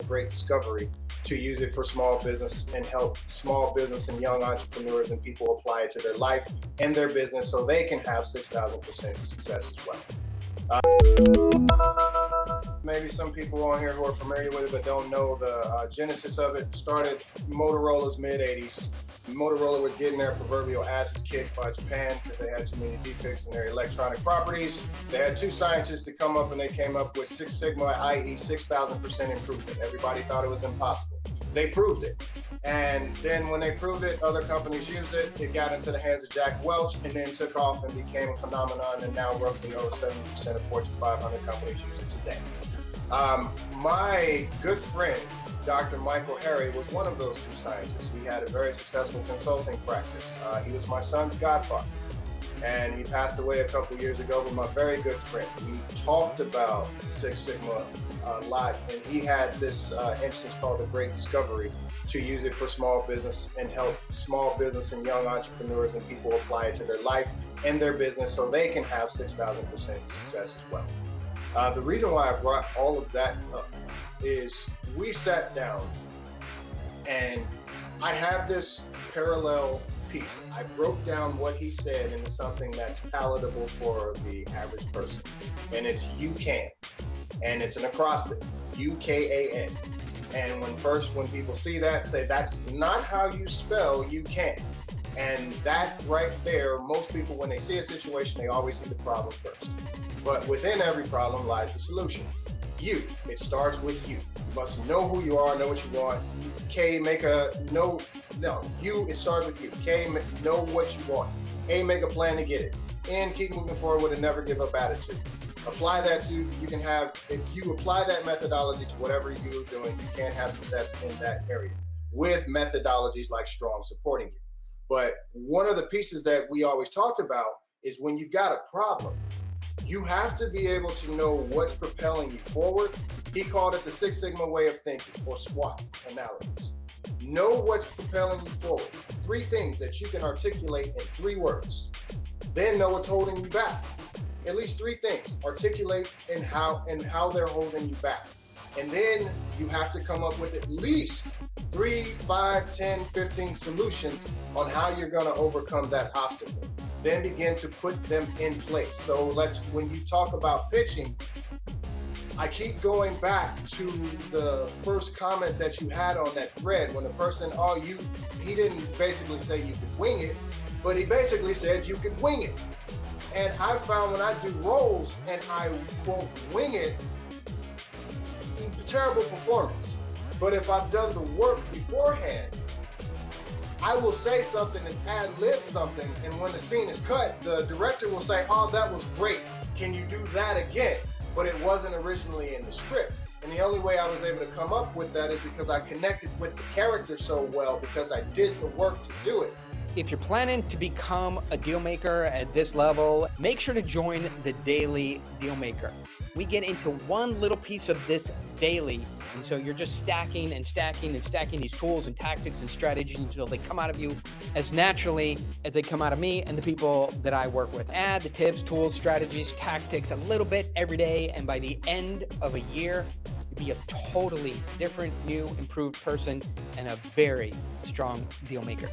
great discovery to use it for small business and help small business and young entrepreneurs and people apply it to their life and their business so they can have 6,000% success as well. Maybe some people on here who are familiar with it but don't know the genesis of it. Started Motorola's mid-'80s. Motorola was getting their proverbial asses kicked by Japan because they had too many defects in their electronic properties. They had two scientists to come up and they came up with Six Sigma, i.e. 6,000% improvement. Everybody thought it was impossible. They proved it. And then when they proved it, other companies used it. It got into the hands of Jack Welch and then took off and became a phenomenon. And now roughly over 70% of Fortune 500 companies use it today. My good friend, Dr. Michael Harry, was one of those two scientists. He had a very successful consulting practice. He was my son's godfather. And he passed away a couple years ago, but my very good friend. We talked about Six Sigma a lot, and he had this instance called the Great Discovery to use it for small business and help small business and young entrepreneurs and people apply it to their life and their business so they can have 6,000% success as well. The reason why I brought all of that up is we sat down and I have this parallel piece. I broke down what he said into something that's palatable for the average person. And it's UKAN. And it's an acrostic, UKAN. And when people see that, say that's not how you spell UKAN. And that right there, most people, when they see a situation, they always see the problem first. But within every problem lies the solution. You, it starts with you. You must know who you are, know what you want. K, make a, you, it starts with you. K, know what you want. A, make a plan to get it. N, keep moving forward with a never give up attitude. Apply that to, you can have, if you apply that methodology to whatever you're doing, you can have success in that area with methodologies like Strong supporting you. But one of the pieces that we always talked about is when you've got a problem, you have to be able to know what's propelling you forward. He called it the Six Sigma way of thinking, or SWOT analysis. Know what's propelling you forward. 3 things that you can articulate in 3 words. Then know what's holding you back. At least 3 things. Articulate and how they're holding you back. And then you have to come up with at least 3, 5, 10, 15 solutions on how you're going to overcome that obstacle. Then begin to put them in place. So when you talk about pitching, I keep going back to the first comment that you had on that thread when the person, he didn't basically say you could wing it, but he basically said you could wing it. And I found when I do roles and I quote wing it, terrible performance. But if I've done the work beforehand, I will say something and ad-lib something, and when the scene is cut, the director will say, oh, that was great. Can you do that again? But it wasn't originally in the script. And the only way I was able to come up with that is because I connected with the character so well because I did the work to do it. If you're planning to become a deal maker at this level, make sure to join the Daily Dealmaker. We get into one little piece of this daily, and so you're just stacking and stacking and stacking these tools and tactics and strategies until they come out of you as naturally as they come out of me and the people that I work with. Add the tips, tools, strategies, tactics a little bit every day, and by the end of a year, you'll be a totally different, new, improved person and a very strong deal maker.